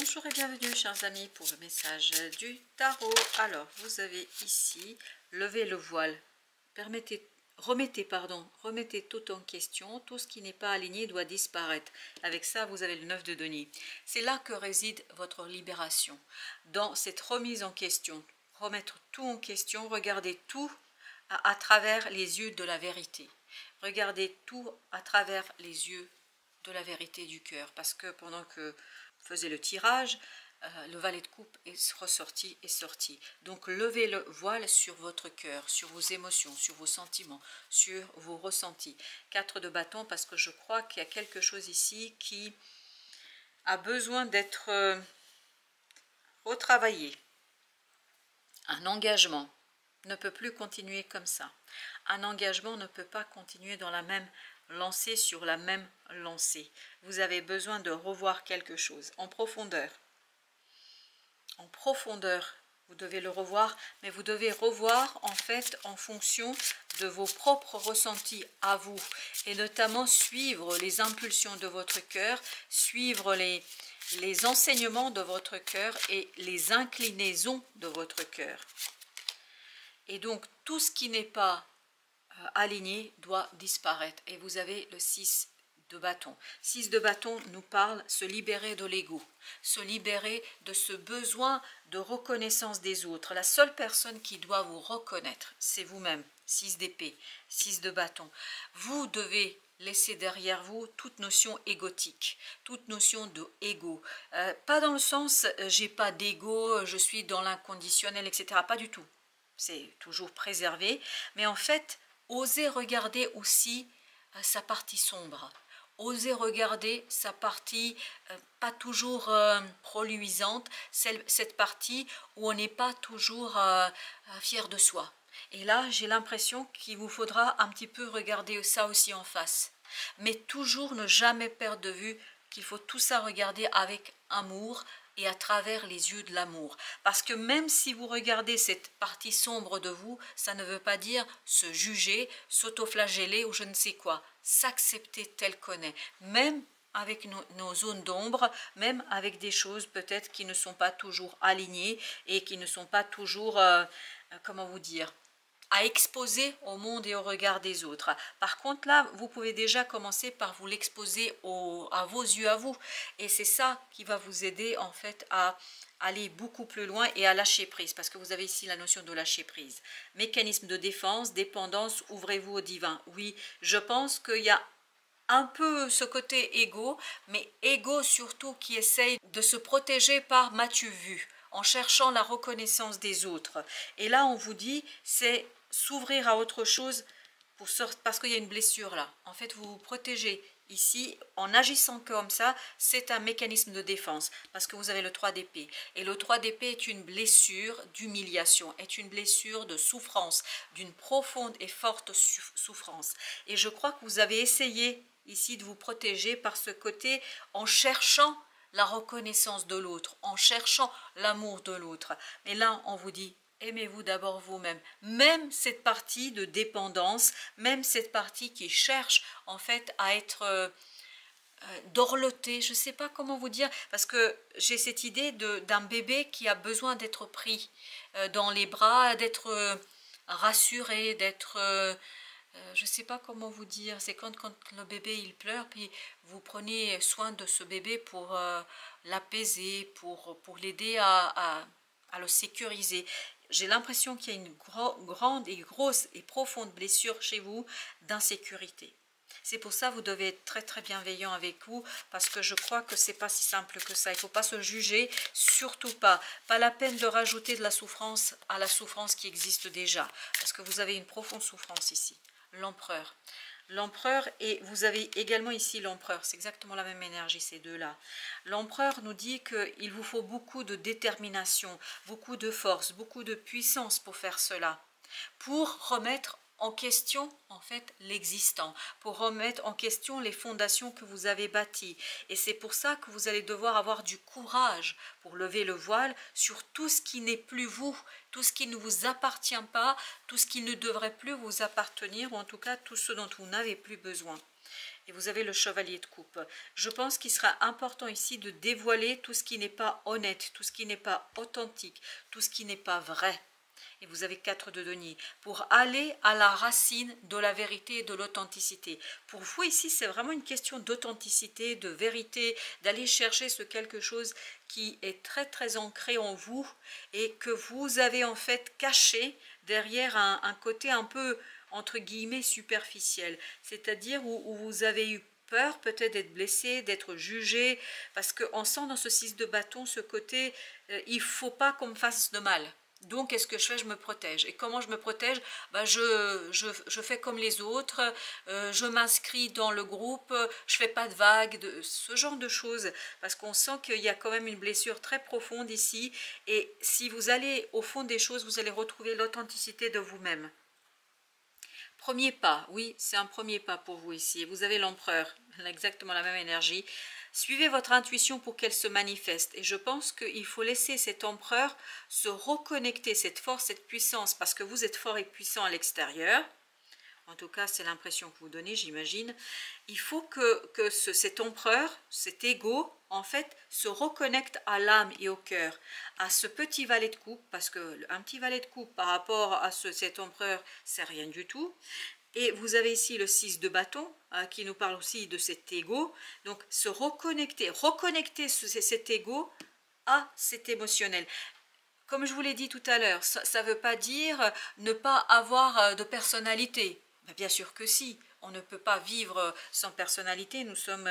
Bonjour et bienvenue chers amis pour le message du tarot. Alors vous avez ici levé le voile, remettez tout en question, tout ce qui n'est pas aligné doit disparaître. Avec ça vous avez le 9 de denier. C'est là que réside votre libération, dans cette remise en question, remettre tout en question, regarder tout à travers les yeux de la vérité. Regardez tout à travers les yeux de la vérité du cœur, parce que pendant que faisait le tirage, le valet de coupe est ressorti et sorti. Donc levez le voile sur votre cœur, sur vos émotions, sur vos sentiments, sur vos ressentis. 4 de bâton, parce que je crois qu'il y a quelque chose ici qui a besoin d'être retravaillé. Un engagement ne peut plus continuer comme ça. Un engagement ne peut pas continuer dans la même lancée, sur la même lancée. Vous avez besoin de revoir quelque chose en profondeur. En profondeur, vous devez le revoir, mais vous devez revoir en fait en fonction de vos propres ressentis à vous, et notamment suivre les impulsions de votre cœur, suivre les enseignements de votre cœur et les inclinaisons de votre cœur. Et donc tout ce qui n'est pas aligné doit disparaître. Et vous avez le 6 de bâton. 6 de bâton nous parle se libérer de l'ego, se libérer de ce besoin de reconnaissance des autres. La seule personne qui doit vous reconnaître, c'est vous-même. 6 d'épée, 6 de bâton. Vous devez laisser derrière vous toute notion égotique, toute notion de ego. Pas dans le sens j'ai pas d'ego, je suis dans l'inconditionnel, etc. Pas du tout. C'est toujours préservé, mais en fait, osez regarder aussi sa partie sombre. Osez regarder sa partie pas toujours reluisante, cette partie où on n'est pas toujours fier de soi. Et là, j'ai l'impression qu'il vous faudra un petit peu regarder ça aussi en face. Mais toujours ne jamais perdre de vue qu'il faut tout ça regarder avec amour, et à travers les yeux de l'amour. Parce que même si vous regardez cette partie sombre de vous, ça ne veut pas dire se juger, s'autoflageller ou je ne sais quoi. S'accepter tel qu'on est. Même avec nos zones d'ombre, même avec des choses peut-être qui ne sont pas toujours alignées et qui ne sont pas toujours, comment vous dire, à exposer au monde et au regard des autres. Par contre là, vous pouvez déjà commencer par vous l'exposer à vos yeux à vous. Et c'est ça qui va vous aider en fait à aller beaucoup plus loin et à lâcher prise. Parce que vous avez ici la notion de lâcher prise. Mécanisme de défense, dépendance, ouvrez-vous au divin. Oui, je pense qu'il y a un peu ce côté égo, mais égo surtout qui essaye de se protéger par m'as-tu vu, en cherchant la reconnaissance des autres. Et là, on vous dit, c'est s'ouvrir à autre chose pour parce qu'il y a une blessure là. En fait, vous vous protégez ici en agissant comme ça. C'est un mécanisme de défense parce que vous avez le 3 d'épée. Et le 3 d'épée est une blessure d'humiliation, est une blessure de souffrance, d'une profonde et forte souffrance. Et je crois que vous avez essayé ici de vous protéger par ce côté en cherchant la reconnaissance de l'autre, en cherchant l'amour de l'autre. Mais là, on vous dit, aimez-vous d'abord vous-même. Même cette partie de dépendance, même cette partie qui cherche en fait à être dorlotée, je ne sais pas comment vous dire, parce que j'ai cette idée d'un bébé qui a besoin d'être pris dans les bras, d'être rassuré, d'être... je ne sais pas comment vous dire, c'est quand le bébé il pleure, puis vous prenez soin de ce bébé pour l'apaiser, pour l'aider à le sécuriser. J'ai l'impression qu'il y a une grande et grosse et profonde blessure chez vous d'insécurité. C'est pour ça que vous devez être très très bienveillant avec vous, parce que je crois que c'est pas si simple que ça. Il ne faut pas se juger, surtout pas. Pas la peine de rajouter de la souffrance à la souffrance qui existe déjà, parce que vous avez une profonde souffrance ici. L'empereur. L'empereur, et vous avez également ici l'empereur, c'est exactement la même énergie ces deux-là. L'empereur nous dit qu'il vous faut beaucoup de détermination, beaucoup de force, beaucoup de puissance pour faire cela, pour remettre en question en fait l'existant, pour remettre en question les fondations que vous avez bâties. Et c'est pour ça que vous allez devoir avoir du courage pour lever le voile sur tout ce qui n'est plus vous, tout ce qui ne vous appartient pas, tout ce qui ne devrait plus vous appartenir, ou en tout cas tout ce dont vous n'avez plus besoin. Et vous avez le chevalier de coupe. Je pense qu'il sera important ici de dévoiler tout ce qui n'est pas honnête, tout ce qui n'est pas authentique, tout ce qui n'est pas vrai. Et vous avez 4 de denier, pour aller à la racine de la vérité et de l'authenticité. Pour vous ici, c'est vraiment une question d'authenticité, de vérité, d'aller chercher ce quelque chose qui est très très ancré en vous et que vous avez en fait caché derrière un côté un peu entre guillemets superficiel, c'est-à-dire où vous avez eu peur peut-être d'être blessé, d'être jugé, parce qu'on sent dans ce 6 de bâton ce côté, il ne faut pas qu'on me fasse de mal. Donc, qu'est-ce que je fais? Je me protège. Et comment je me protège? Ben, je fais comme les autres, je m'inscris dans le groupe, je fais pas de vagues, ce genre de choses. Parce qu'on sent qu'il y a quand même une blessure très profonde ici. Et si vous allez au fond des choses, vous allez retrouver l'authenticité de vous-même. Premier pas, oui, c'est un premier pas pour vous ici. Vous avez l'empereur, exactement la même énergie. Suivez votre intuition pour qu'elle se manifeste. Et je pense qu'il faut laisser cet empereur se reconnecter, cette force, cette puissance, parce que vous êtes fort et puissant à l'extérieur. En tout cas, c'est l'impression que vous donnez, j'imagine. Il faut que cet empereur, cet ego, en fait, se reconnecte à l'âme et au cœur, à ce petit valet de coupe, parce qu'un petit valet de coupe par rapport à cet empereur, c'est rien du tout. Et vous avez ici le 6 de bâton, qui nous parle aussi de cet ego. Donc, se reconnecter cet ego à cet émotionnel. Comme je vous l'ai dit tout à l'heure, ça ne veut pas dire ne pas avoir de personnalité. Ben, bien sûr que si, on ne peut pas vivre sans personnalité, nous sommes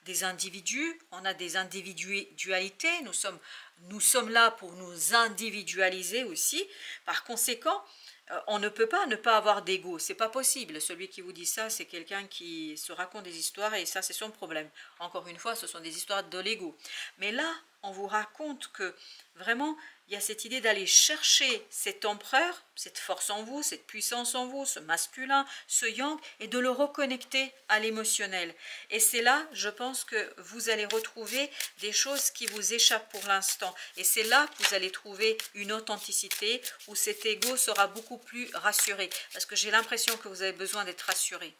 des individus, on a des individualités, nous sommes là pour nous individualiser aussi. Par conséquent, on ne peut pas ne pas avoir d'ego, c'est pas possible. Celui qui vous dit ça, c'est quelqu'un qui se raconte des histoires et ça, c'est son problème. Encore une fois, ce sont des histoires de l'ego. Mais là, on vous raconte que vraiment, il y a cette idée d'aller chercher cet empereur, cette force en vous, cette puissance en vous, ce masculin, ce yang, et de le reconnecter à l'émotionnel. Et c'est là, je pense que vous allez retrouver des choses qui vous échappent pour l'instant. Et c'est là que vous allez trouver une authenticité où cet ego sera beaucoup plus rassuré. Parce que j'ai l'impression que vous avez besoin d'être rassuré.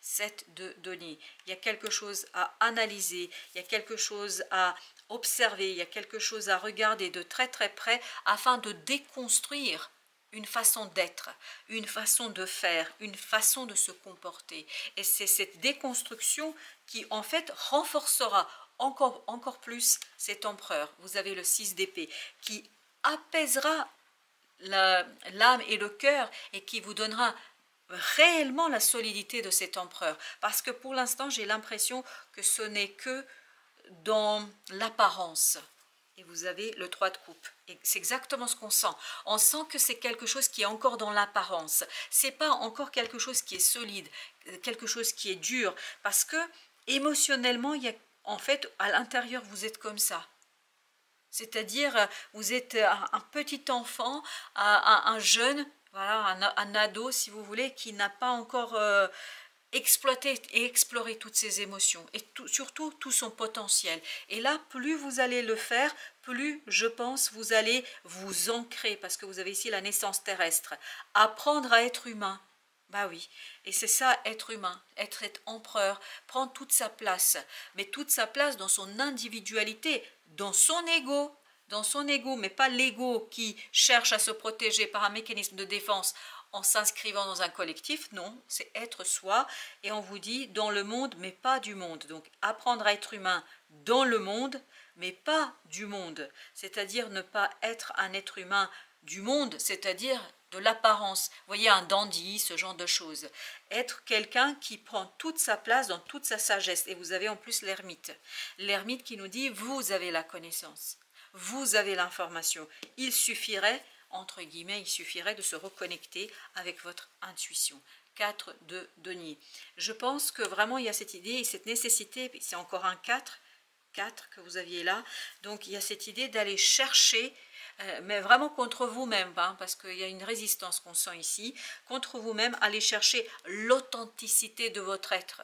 7 de denier. Il y a quelque chose à analyser, il y a quelque chose à observer, il y a quelque chose à regarder de très très près afin de déconstruire une façon d'être, une façon de faire, une façon de se comporter. Et c'est cette déconstruction qui en fait renforcera encore plus cet empereur. Vous avez le 6 d'épée qui apaisera l'âme et le cœur et qui vous donnera réellement la solidité de cet empereur. Parce que pour l'instant, j'ai l'impression que ce n'est que dans l'apparence. Et vous avez le 3 de coupe. Et c'est exactement ce qu'on sent. On sent que c'est quelque chose qui est encore dans l'apparence. C'est pas encore quelque chose qui est solide, quelque chose qui est dur. Parce que émotionnellement, il y a, en fait, à l'intérieur, vous êtes comme ça. C'est-à-dire, vous êtes un petit enfant, un jeune, voilà, un ado, si vous voulez, qui n'a pas encore exploité et exploré toutes ses émotions et surtout tout son potentiel. Et là, plus vous allez le faire, plus, je pense, vous allez vous ancrer, parce que vous avez ici la naissance terrestre. Apprendre à être humain. Bah oui, et c'est ça, être humain, être empereur, prendre toute sa place, mais toute sa place dans son individualité, dans son ego, mais pas l'ego qui cherche à se protéger par un mécanisme de défense en s'inscrivant dans un collectif. Non, c'est être soi, et on vous dit dans le monde, mais pas du monde. Donc apprendre à être humain dans le monde, mais pas du monde, c'est-à-dire ne pas être un être humain du monde, c'est-à-dire de l'apparence. Vous voyez, un dandy, ce genre de choses. Être quelqu'un qui prend toute sa place dans toute sa sagesse. Et vous avez en plus l'ermite. L'ermite qui nous dit, vous avez la connaissance. Vous avez l'information. Il suffirait, entre guillemets, il suffirait de se reconnecter avec votre intuition. 4 de denier. Je pense que vraiment il y a cette idée et cette nécessité, c'est encore un 4 que vous aviez là. Donc il y a cette idée d'aller chercher, mais vraiment contre vous-même, hein, parce qu'il y a une résistance qu'on sent ici, contre vous-même, aller chercher l'authenticité de votre être,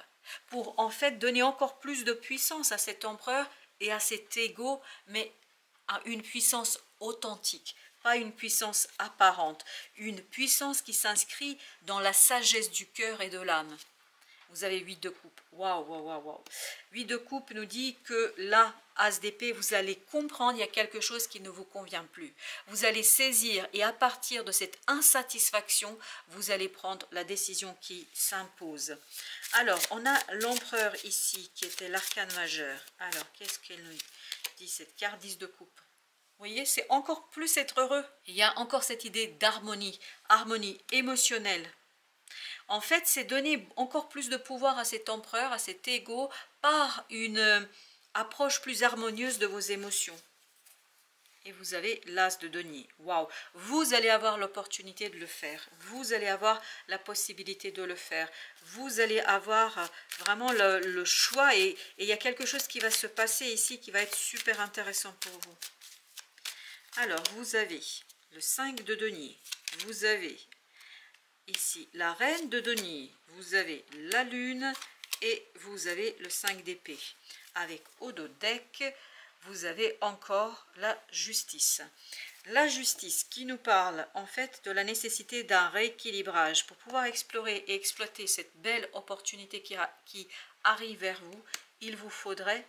pour en fait donner encore plus de puissance à cet empereur et à cet ego, mais à une puissance authentique, pas une puissance apparente, une puissance qui s'inscrit dans la sagesse du cœur et de l'âme. Vous avez 8 de coupe. Waouh, waouh, waouh, waouh. 8 de coupe nous dit que là, As d'épée, vous allez comprendre, il y a quelque chose qui ne vous convient plus. Vous allez saisir et à partir de cette insatisfaction, vous allez prendre la décision qui s'impose. Alors, on a l'empereur ici, qui était l'arcane majeur. Alors, qu'est-ce qu'elle nous dit cette carte 10 de coupe? Vous voyez, c'est encore plus être heureux. Il y a encore cette idée d'harmonie, harmonie émotionnelle. En fait, c'est donner encore plus de pouvoir à cet empereur, à cet ego, par une approche plus harmonieuse de vos émotions. Et vous avez l'as de denier. Waouh! Vous allez avoir l'opportunité de le faire. Vous allez avoir la possibilité de le faire. Vous allez avoir vraiment le choix. Et il y a quelque chose qui va se passer ici qui va être super intéressant pour vous. Alors, vous avez le 5 de denier. Vous avez ici la reine de denier. Vous avez la lune. Et vous avez le 5 d'épée. Avec au dos deck, vous avez encore la justice. La justice qui nous parle en fait de la nécessité d'un rééquilibrage. Pour pouvoir explorer et exploiter cette belle opportunité qui arrive vers vous, il vous faudrait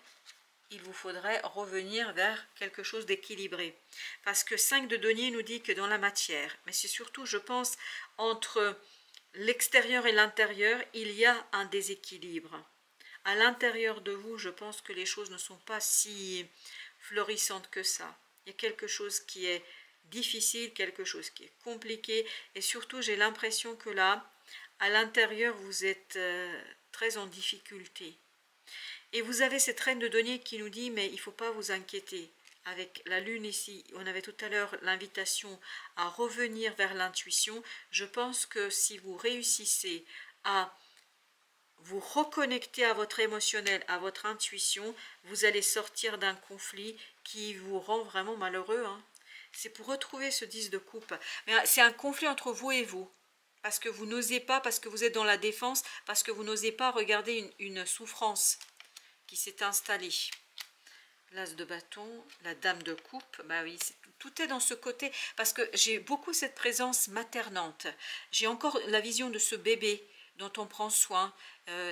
revenir vers quelque chose d'équilibré. Parce que 5 de denier nous dit que dans la matière, mais c'est surtout, je pense, entre l'extérieur et l'intérieur, il y a un déséquilibre. À l'intérieur de vous, je pense que les choses ne sont pas si florissantes que ça. Il y a quelque chose qui est difficile, quelque chose qui est compliqué. Et surtout, j'ai l'impression que là, à l'intérieur, vous êtes très en difficulté. Et vous avez cette reine de denier qui nous dit, mais il ne faut pas vous inquiéter. Avec la lune ici, on avait tout à l'heure l'invitation à revenir vers l'intuition. Je pense que si vous réussissez à vous reconnecter à votre émotionnel, à votre intuition, vous allez sortir d'un conflit qui vous rend vraiment malheureux. Hein. C'est pour retrouver ce 10 de coupe. Mais c'est un conflit entre vous et vous. Parce que vous n'osez pas, parce que vous êtes dans la défense, parce que vous n'osez pas regarder une souffrance qui s'est installée. L'as de bâton, la dame de coupe, bah oui, tout est dans ce côté, parce que j'ai beaucoup cette présence maternante. J'ai encore la vision de ce bébé dont on prend soin,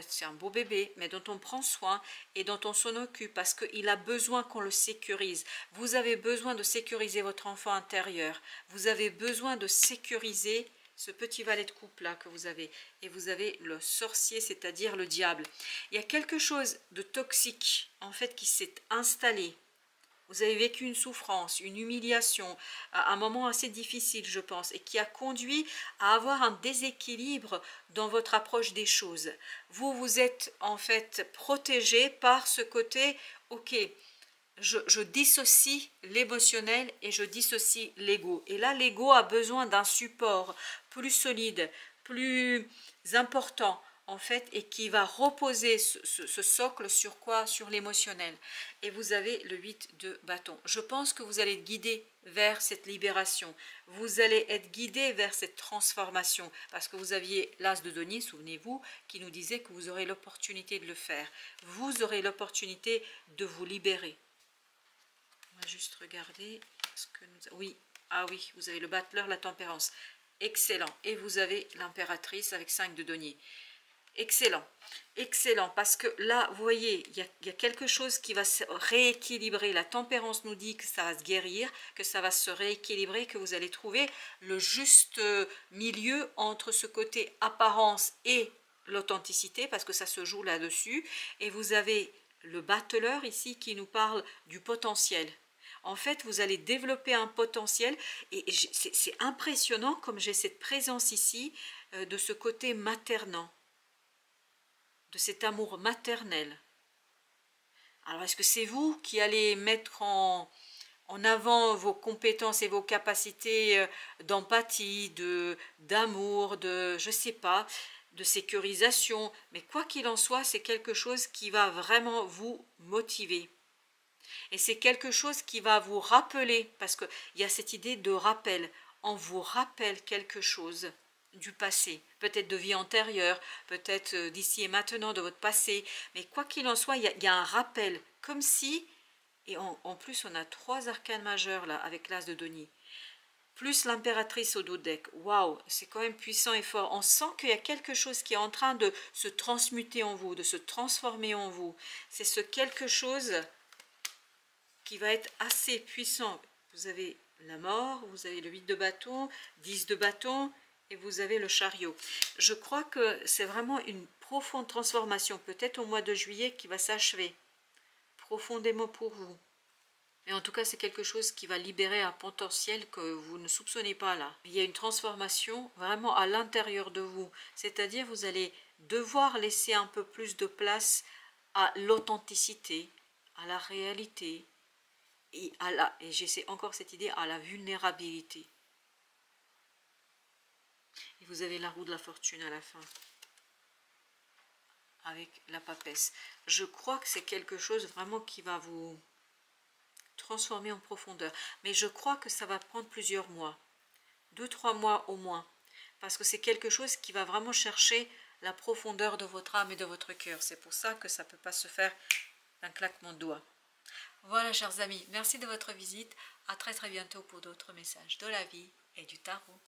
c'est un beau bébé, mais dont on prend soin et dont on s'en occupe, parce qu'il a besoin qu'on le sécurise. Vous avez besoin de sécuriser votre enfant intérieur, vous avez besoin de sécuriser ce petit valet de coupe là que vous avez, et vous avez le sorcier, c'est-à-dire le diable. Il y a quelque chose de toxique en fait qui s'est installé. Vous avez vécu une souffrance, une humiliation, un moment assez difficile je pense, et qui a conduit à avoir un déséquilibre dans votre approche des choses. Vous êtes en fait protégé par ce côté, ok, je dissocie l'émotionnel et je dissocie l'ego. Et là, l'ego a besoin d'un support plus solide, plus important, en fait, et qui va reposer ce socle sur quoi? Sur l'émotionnel. Et vous avez le 8 de bâton. Je pense que vous allez être guidé vers cette libération. Vous allez être guidé vers cette transformation. Parce que vous aviez l'as de denier, souvenez-vous, qui nous disait que vous aurez l'opportunité de le faire. Vous aurez l'opportunité de vous libérer. On va juste regarder ce que nous... Oui, ah oui, vous avez le battleur, la tempérance. Excellent. Et vous avez l'impératrice avec 5 de denier. Excellent. Excellent. Parce que là, vous voyez, il y a quelque chose qui va se rééquilibrer. La tempérance nous dit que ça va se guérir, que ça va se rééquilibrer, que vous allez trouver le juste milieu entre ce côté apparence et l'authenticité, parce que ça se joue là-dessus. Et vous avez le battleur ici qui nous parle du potentiel. En fait, vous allez développer un potentiel et c'est impressionnant comme j'ai cette présence ici de ce côté maternant, de cet amour maternel. Alors, est-ce que c'est vous qui allez mettre en avant vos compétences et vos capacités d'empathie, d'amour, je sais pas, de sécurisation, mais quoi qu'il en soit, c'est quelque chose qui va vraiment vous motiver. Et c'est quelque chose qui va vous rappeler, parce qu'il y a cette idée de rappel. On vous rappelle quelque chose du passé, peut-être de vie antérieure, peut-être d'ici et maintenant de votre passé. Mais quoi qu'il en soit, il y a un rappel, comme si, et en plus on a 3 arcanes majeurs là, avec l'as de denier. plus l'impératrice au dos deck. Waouh, c'est quand même puissant et fort. On sent qu'il y a quelque chose qui est en train de se transmuter en vous, de se transformer en vous. C'est ce quelque chose qui va être assez puissant. Vous avez la mort, vous avez le 8 de bâton, 10 de bâton, et vous avez le chariot. Je crois que c'est vraiment une profonde transformation, peut-être au mois de juillet, qui va s'achever profondément pour vous. Et en tout cas, c'est quelque chose qui va libérer un potentiel que vous ne soupçonnez pas là. Il y a une transformation vraiment à l'intérieur de vous. C'est-à-dire, vous allez devoir laisser un peu plus de place à l'authenticité, à la réalité, et j'essaie encore cette idée, à la vulnérabilité. Et vous avez la roue de la fortune à la fin, avec la papesse. Je crois que c'est quelque chose vraiment qui va vous transformer en profondeur. Mais je crois que ça va prendre plusieurs mois. 2-3 mois au moins. Parce que c'est quelque chose qui va vraiment chercher la profondeur de votre âme et de votre cœur. C'est pour ça que ça ne peut pas se faire d'un claquement de doigts. Voilà, chers amis, merci de votre visite. À très bientôt pour d'autres messages de la vie et du tarot.